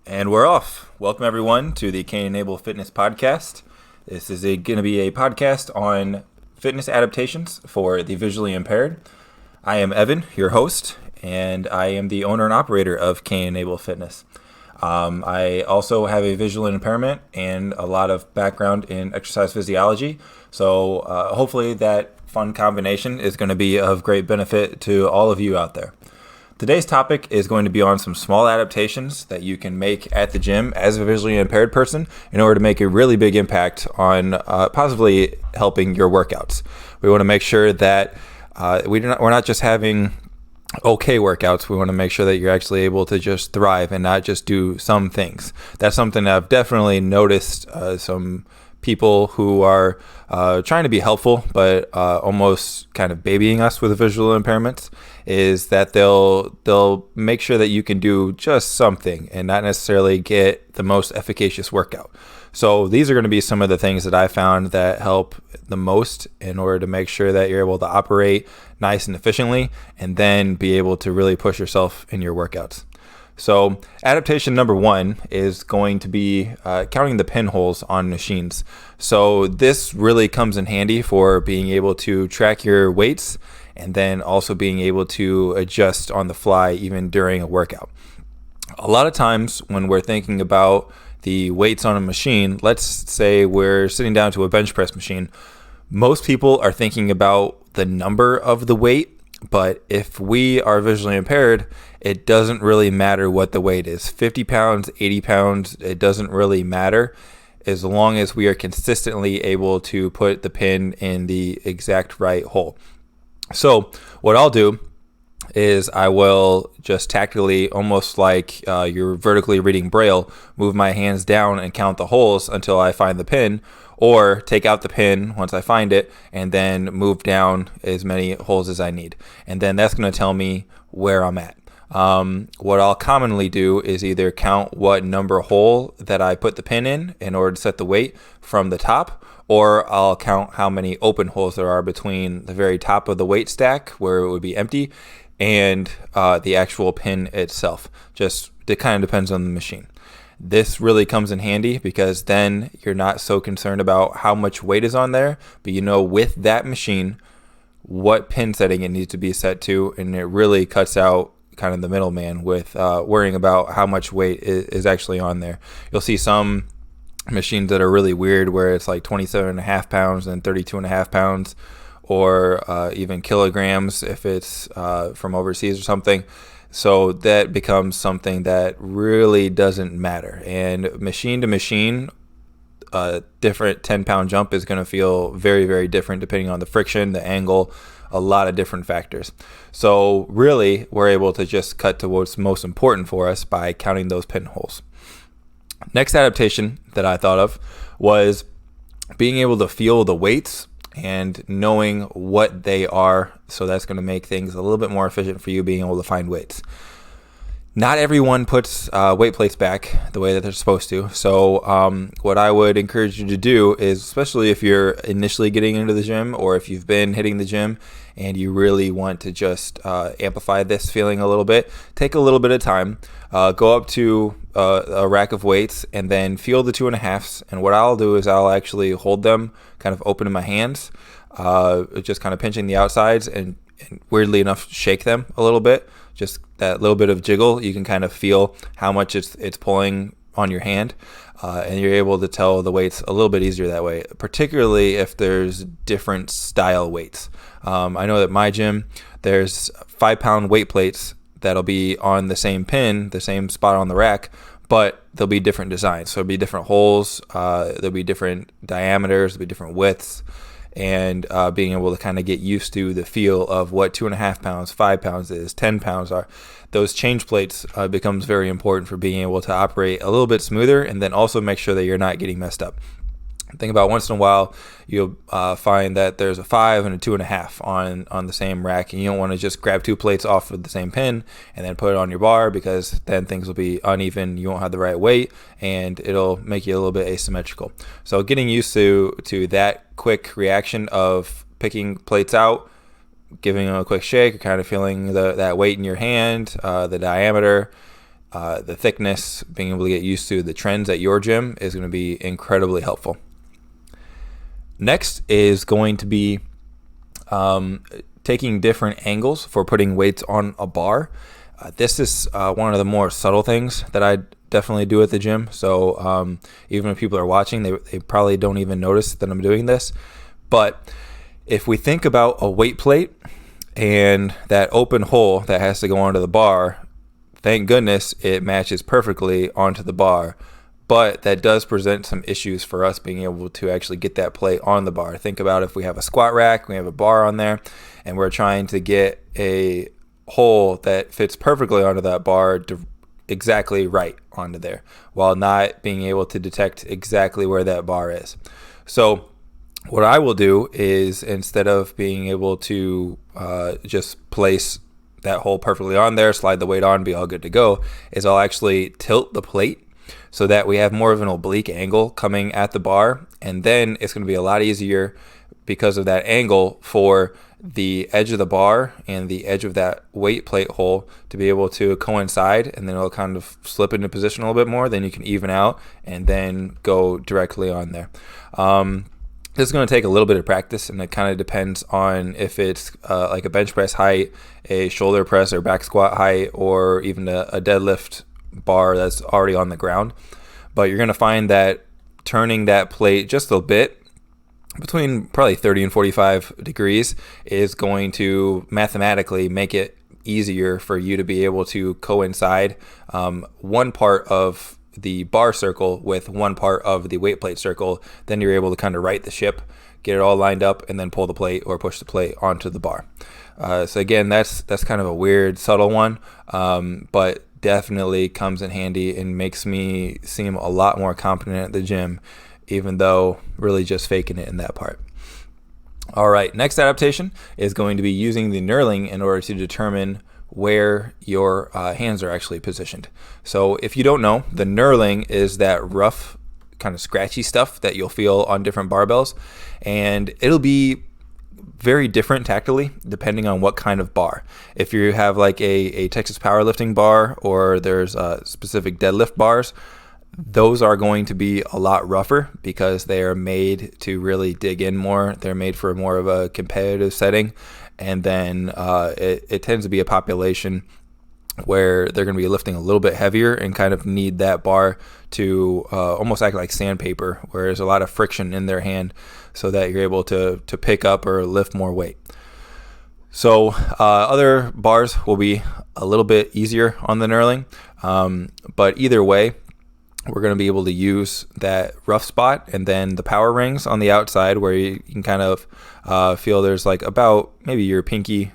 And we're off. Welcome, everyone, to the Can Enable Fitness Podcast. This is going to be a podcast on fitness adaptations for the visually impaired. I am Evan, your host, and I am the owner and operator of Can Enable Fitness. I also have a visual impairment and a lot of background in exercise physiology, so hopefully that fun combination is going to be of great benefit to all of you out there. Today's topic is going to be on some small adaptations that you can make at the gym as a visually impaired person in order to make a really big impact on positively helping your workouts. We want to make sure that we're not just having okay workouts. We want to make sure that you're actually able to just thrive and not just do some things. That's something that I've definitely noticed some people who are trying to be helpful, but almost kind of babying us with visual impairments, is that they'll make sure that you can do just something and not necessarily get the most efficacious workout. So these are going to be some of the things that I found that help the most in order to make sure that you're able to operate nice and efficiently and then be able to really push yourself in your workouts. So adaptation number one is going to be counting the pinholes on machines. So this really comes in handy for being able to track your weights and then also being able to adjust on the fly even during a workout. A lot of times when we're thinking about the weights on a machine, let's say we're sitting down to a bench press machine, most people are thinking about the number of the weight. But if we are visually impaired, it doesn't really matter what the weight is. 50 pounds, 80 pounds, it doesn't really matter as long as we are consistently able to put the pin in the exact right hole. So what I'll do is I will just tactically, almost like you're vertically reading Braille, move my hands down and count the holes until I find the pin, or take out the pin once I find it and then move down as many holes as I need. And then that's going to tell me where I'm at. What I'll commonly do is either count what number hole that I put the pin in order to set the weight from the top, or I'll count how many open holes there are between the very top of the weight stack where it would be empty and the actual pin itself. Just it kind of depends on the machine. This really comes in handy because then you're not so concerned about how much weight is on there, but you know with that machine what pin setting it needs to be set to, and it really cuts out kind of the middleman with worrying about how much weight is actually on there. You'll see some machines that are really weird where it's like 27.5 pounds and 32.5 pounds, or even kilograms if it's from overseas or something. So that becomes something that really doesn't matter. And machine to machine, a different 10-pound jump is going to feel very, very different depending on the friction, the angle, a lot of different factors. So really, we're able to just cut to what's most important for us by counting those pinholes. Next adaptation that I thought of was being able to feel the weights and knowing what they are. So that's going to make things a little bit more efficient for you being able to find weights. Not everyone puts weight plates back the way that they're supposed to. So what I would encourage you to do is, especially if you're initially getting into the gym or if you've been hitting the gym and you really want to just amplify this feeling a little bit, take a little bit of time, go up to a rack of weights and then feel the 2.5s. And what I'll do is I'll actually hold them kind of open in my hands, just kind of pinching the outsides and weirdly enough shake them a little bit. Just that little bit of jiggle, you can kind of feel how much it's pulling on your hand, and you're able to tell the weights a little bit easier that way, particularly if there's different style weights. I know that my gym, there's 5-pound weight plates that'll be on the same pin, the same spot on the rack, but there'll be different designs. So there'll be different holes, there'll be different diameters, there'll be different widths. And being able to kind of get used to the feel of what 2.5 pounds, 5 pounds is, 10 pounds are. Those change plates becomes very important for being able to operate a little bit smoother and then also make sure that you're not getting messed up. Think about once in a while, you'll find that there's a 5 and a 2.5 on the same rack, and you don't want to just grab 2 plates off of the same pin and then put it on your bar, because then things will be uneven, you won't have the right weight, and it'll make you a little bit asymmetrical. So getting used to that quick reaction of picking plates out, giving them a quick shake, kind of feeling that weight in your hand, the diameter, the thickness, being able to get used to the trends at your gym is going to be incredibly helpful. Next is going to be taking different angles for putting weights on a bar. This is one of the more subtle things that I definitely do at the gym. So even if people are watching, they probably don't even notice that I'm doing this. But if we think about a weight plate and that open hole that has to go onto the bar, thank goodness it matches perfectly onto the bar. But that does present some issues for us being able to actually get that plate on the bar. Think about if we have a squat rack, we have a bar on there, and we're trying to get a hole that fits perfectly onto that bar exactly right onto there, while not being able to detect exactly where that bar is. So what I will do is, instead of being able to just place that hole perfectly on there, slide the weight on, be all good to go, is I'll actually tilt the plate so that we have more of an oblique angle coming at the bar. And then it's going to be a lot easier because of that angle for the edge of the bar and the edge of that weight plate hole to be able to coincide, and then it'll kind of slip into position a little bit more. Then you can even out and then go directly on there. This is going to take a little bit of practice, and it kind of depends on if it's like a bench press height, a shoulder press or back squat height, or even a deadlift bar that's already on the ground. But you're going to find that turning that plate just a bit, between probably 30 and 45 degrees, is going to mathematically make it easier for you to be able to coincide one part of the bar circle with one part of the weight plate circle. Then you're able to kind of right the ship, get it all lined up, and then pull the plate or push the plate onto the bar. So again, that's kind of a weird, subtle one, but definitely comes in handy and makes me seem a lot more competent at the gym, even though really just faking it in that part. All right, next adaptation is going to be using the knurling in order to determine where your hands are actually positioned. So if you don't know, the knurling is that rough, kind of scratchy stuff that you'll feel on different barbells, and it'll be very different tactically depending on what kind of bar. If you have like a Texas powerlifting bar, or there's specific deadlift bars, those are going to be a lot rougher because they are made to really dig in more. They're made for more of a competitive setting. And then it tends to be a population where they're going to be lifting a little bit heavier and kind of need that bar to almost act like sandpaper, where there's a lot of friction in their hand so that you're able to pick up or lift more weight. So other bars will be a little bit easier on the knurling, but either way, we're going to be able to use that rough spot and then the power rings on the outside, where you can kind of feel there's like about maybe your pinky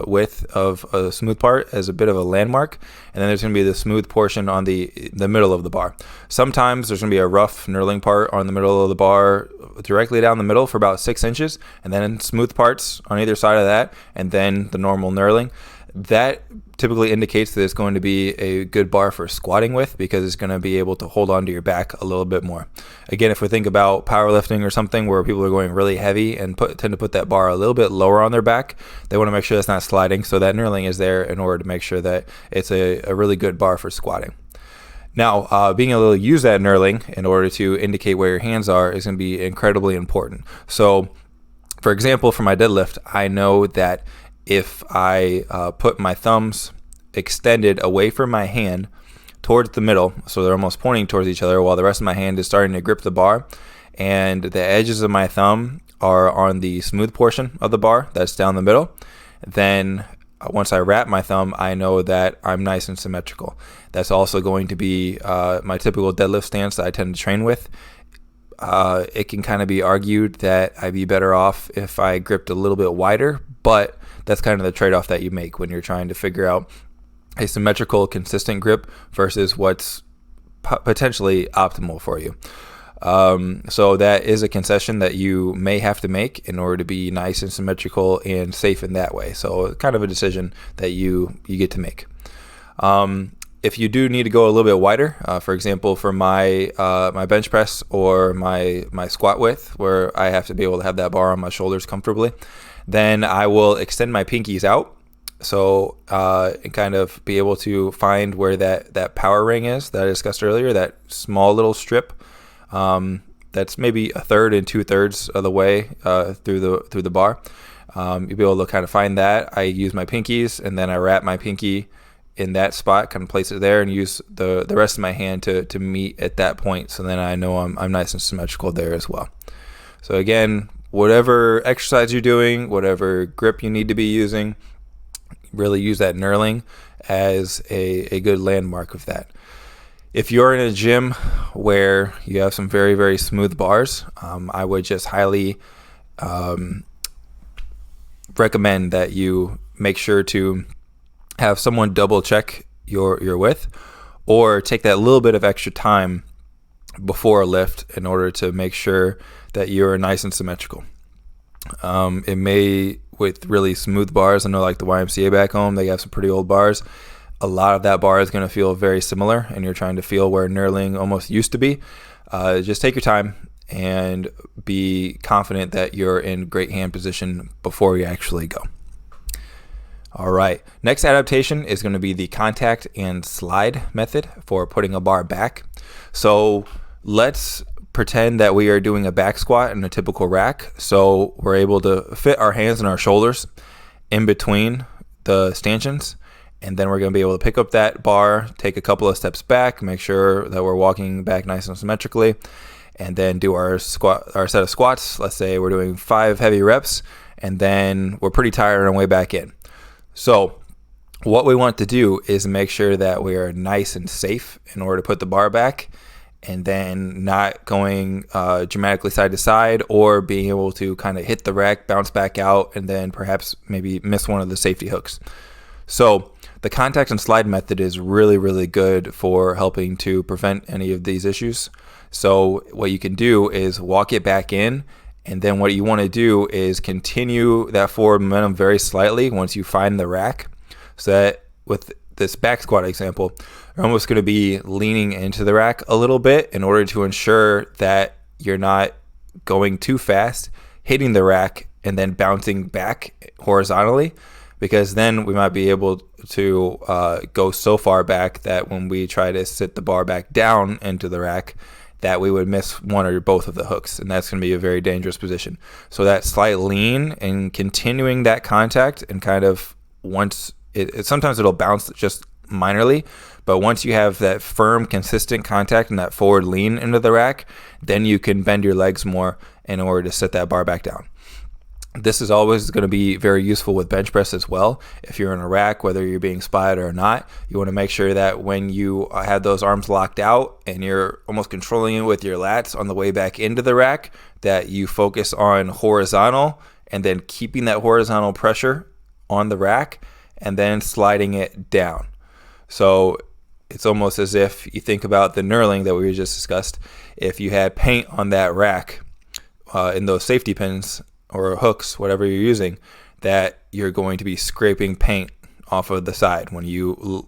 width of a smooth part as a bit of a landmark, and then there's going to be the smooth portion on the middle of the bar. Sometimes there's going to be a rough knurling part on the middle of the bar directly down the middle for about 6 inches, and then smooth parts on either side of that, and then the normal knurling. That typically indicates that it's going to be a good bar for squatting with, because it's going to be able to hold onto your back a little bit more. Again, if we think about powerlifting or something where people are going really heavy and tend to put that bar a little bit lower on their back, they want to make sure that's not sliding. So that knurling is there in order to make sure that it's a really good bar for squatting. Now, being able to use that knurling in order to indicate where your hands are is going to be incredibly important. So, for example, for my deadlift, I know that if I put my thumbs extended away from my hand towards the middle, so they're almost pointing towards each other while the rest of my hand is starting to grip the bar, and the edges of my thumb are on the smooth portion of the bar that's down the middle, then once I wrap my thumb, I know that I'm nice and symmetrical. That's also going to be my typical deadlift stance that I tend to train with. It can kind of be argued that I'd be better off if I gripped a little bit wider, but that's kind of the trade-off that you make when you're trying to figure out a symmetrical, consistent grip versus what's potentially optimal for you. So that is a concession that you may have to make in order to be nice and symmetrical and safe in that way. So kind of a decision that you get to make. If you do need to go a little bit wider, for example, for my my bench press or my squat width, where I have to be able to have that bar on my shoulders comfortably, then I will extend my pinkies out And kind of be able to find where that power ring is that I discussed earlier, that small little strip that's maybe a third and 2/3 of the way through the bar. You'll be able to kind of find that. I use my pinkies, and then I wrap my pinky in that spot, kind of place it there, and use the rest of my hand to meet at that point. So then I know I'm nice and symmetrical there as well. So again, whatever exercise you're doing, whatever grip you need to be using, really use that knurling as a good landmark of that. If you're in a gym where you have some very, very smooth bars, I would just highly recommend that you make sure to have someone double check your width, or take that little bit of extra time before a lift in order to make sure that you're nice and symmetrical. It may, with really smooth bars, I know like the YMCA back home, they have some pretty old bars. A lot of that bar is going to feel very similar, and you're trying to feel where knurling almost used to be. Just take your time and be confident that you're in great hand position before you actually go. All right, next adaptation is going to be the contact and slide method for putting a bar back. So let's pretend that we are doing a back squat in a typical rack. So we're able to fit our hands and our shoulders in between the stanchions. And then we're going to be able to pick up that bar, take a couple of steps back, make sure that we're walking back nice and symmetrically, and then do our set of squats. Let's say we're doing 5 heavy reps, and then we're pretty tired on our way back in. So what we want to do is make sure that we are nice and safe in order to put the bar back, and then not going dramatically side to side, or being able to kind of hit the rack, bounce back out, and then perhaps maybe miss one of the safety hooks. So the contact and slide method is really, really good for helping to prevent any of these issues. So what you can do is walk it back in, and then what you want to do is continue that forward momentum very slightly once you find the rack. So that with this back squat example, you're almost going to be leaning into the rack a little bit in order to ensure that you're not going too fast, hitting the rack, and then bouncing back horizontally, because then we might be able to go so far back that when we try to sit the bar back down into the rack, that we would miss one or both of the hooks, and that's going to be a very dangerous position. So that slight lean and continuing that contact, and kind of once sometimes it'll bounce just minorly, but once you have that firm, consistent contact and that forward lean into the rack, then you can bend your legs more in order to set that bar back down. This is always going to be very useful with bench press as well. If you're in a rack, whether you're being spied or not, you want to make sure that when you have those arms locked out and you're almost controlling it with your lats on the way back into the rack, that you focus on horizontal, and then keeping that horizontal pressure on the rack, and then sliding it down. So it's almost as if you think about the knurling that we just discussed. If you had paint on that rack in those safety pins or hooks, whatever you're using, that you're going to be scraping paint off of the side when you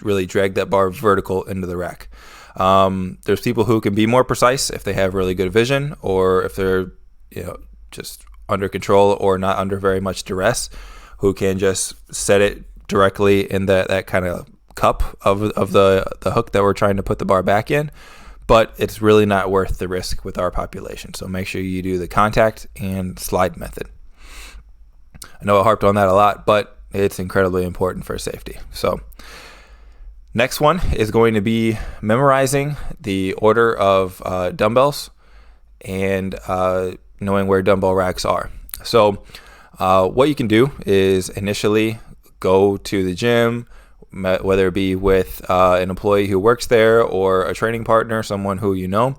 really drag that bar vertical into the rack. There's people who can be more precise if they have really good vision, or if they're just under control or not under very much duress, who can just set it directly in that kind of cup of the hook that we're trying to put the bar back in. But it's really not worth the risk with our population. So make sure you do the contact and slide method. I know I harped on that a lot, but it's incredibly important for safety. So next one is going to be memorizing the order of dumbbells and knowing where dumbbell racks are. So what you can do is initially go to the gym, whether it be with an employee who works there or a training partner, someone who you know,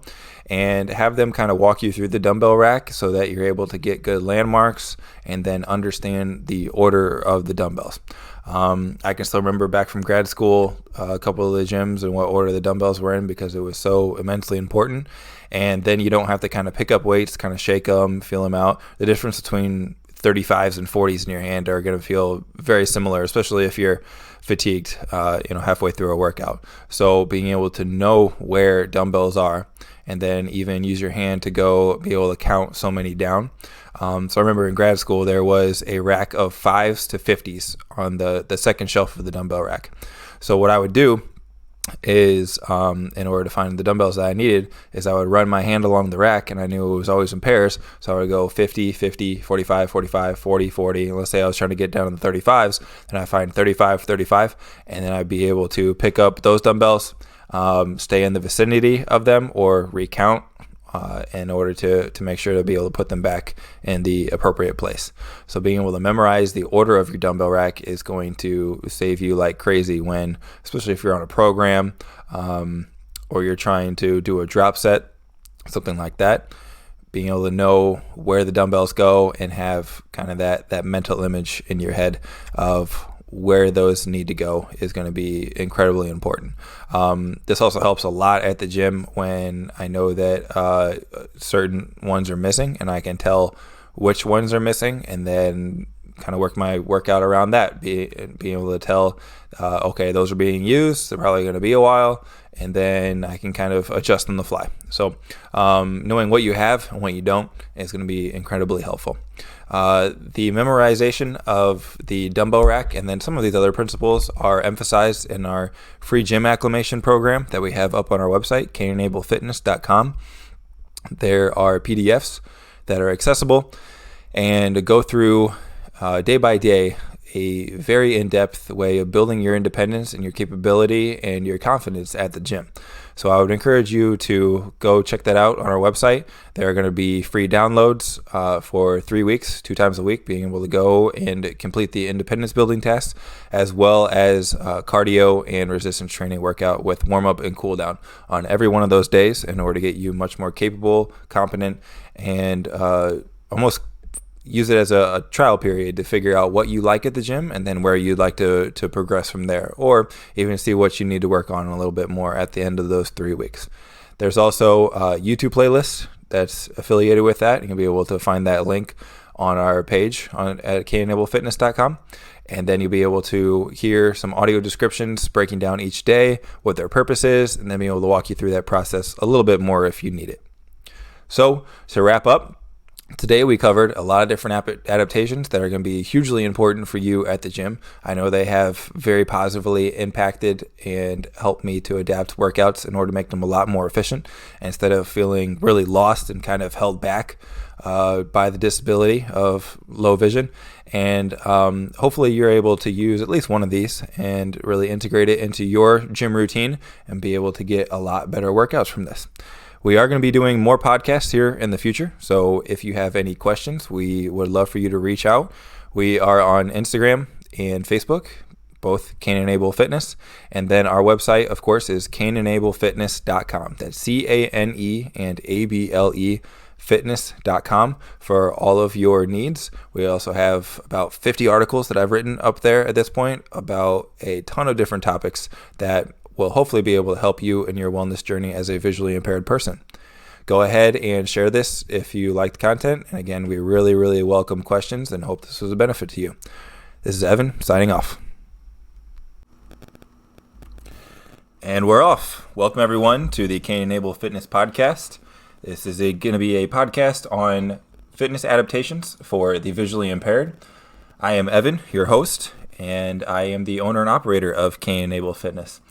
and have them kind of walk you through the dumbbell rack so that you're able to get good landmarks and then understand the order of the dumbbells. I can still remember back from grad school a couple of the gyms and what order the dumbbells were in, because it was so immensely important. And then you don't have to kind of pick up weights, kind of shake them, feel them out. The difference between 35s and 40s in your hand are going to feel very similar, especially if you're fatigued, halfway through a workout. So being able to know where dumbbells are, and then even use your hand to go be able to count so many down, So I remember in grad school there was a rack of 5s to 50s on the second shelf of the dumbbell rack. So what I would do is, in order to find the dumbbells that I needed, is I would run my hand along the rack, and I knew it was always in pairs. So I would go 50, 50, 45, 45, 40, 40. And let's say I was trying to get down to the 35s, then I find 35, 35, and then I'd be able to pick up those dumbbells, stay in the vicinity of them, or recount in order to make sure to be able to put them back in the appropriate place. So being able to memorize the order of your dumbbell rack is going to save you like crazy when, especially if you're on a program, or you're trying to do a drop set, something like that. Being able to know where the dumbbells go and have kind of that mental image in your head of where those need to go is going to be incredibly important. This also helps a lot at the gym when I know that certain ones are missing, and I can tell which ones are missing, and then kind of work my workout around that. Being able to tell, okay, those are being used, they're probably going to be a while, and then I can kind of adjust on the fly. So knowing what you have and what you don't is going to be incredibly helpful. The memorization of the dumbbell rack and then some of these other principles are emphasized in our free gym acclimation program that we have up on our website, canenabledfitness.com. There are PDFs that are accessible and go through day by day a very in-depth way of building your independence and your capability and your confidence at the gym. So I would encourage you to go check that out on our website. There are going to be free downloads for 3 weeks, 2 times a week, being able to go and complete the independence building tasks, as well as cardio and resistance training workout with warm-up and cool-down on every one of those days in order to get you much more capable, competent, and almost use it as a trial period to figure out what you like at the gym and then where you'd like to progress from there, or even see what you need to work on a little bit more at the end of those 3 weeks. There's also a YouTube playlist that's affiliated with that. You'll be able to find that link on our page at canenabledfitness.com. And then you'll be able to hear some audio descriptions breaking down each day, what their purpose is, and then be able to walk you through that process a little bit more if you need it. So to wrap up, today we covered a lot of different adaptations that are going to be hugely important for you at the gym. I know they have very positively impacted and helped me to adapt workouts in order to make them a lot more efficient instead of feeling really lost and kind of held back by the disability of low vision. And hopefully you're able to use at least one of these and really integrate it into your gym routine and be able to get a lot better workouts from this. We are going to be doing more podcasts here in the future, so if you have any questions, we would love for you to reach out. We are on Instagram and Facebook, both Cane Enable Fitness, and then our website, of course, is canenabledfitness.com. That's CANE and ABLE fitness.com for all of your needs. We also have about 50 articles that I've written up there at this point about a ton of different topics that will hopefully be able to help you in your wellness journey as a visually impaired person. Go ahead and share this if you like the content. And again, we really, really welcome questions and hope this was a benefit to you. This is Evan signing off. And we're off. Welcome everyone to the Cane Enable Fitness Podcast. This is going to be a podcast on fitness adaptations for the visually impaired. I am Evan, your host, and I am the owner and operator of Cane Enable Fitness.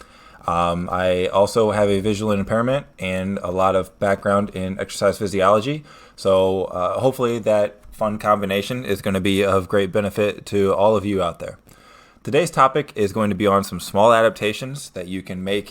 I also have a visual impairment and a lot of background in exercise physiology, so hopefully that fun combination is going to be of great benefit to all of you out there. Today's topic is going to be on some small adaptations that you can make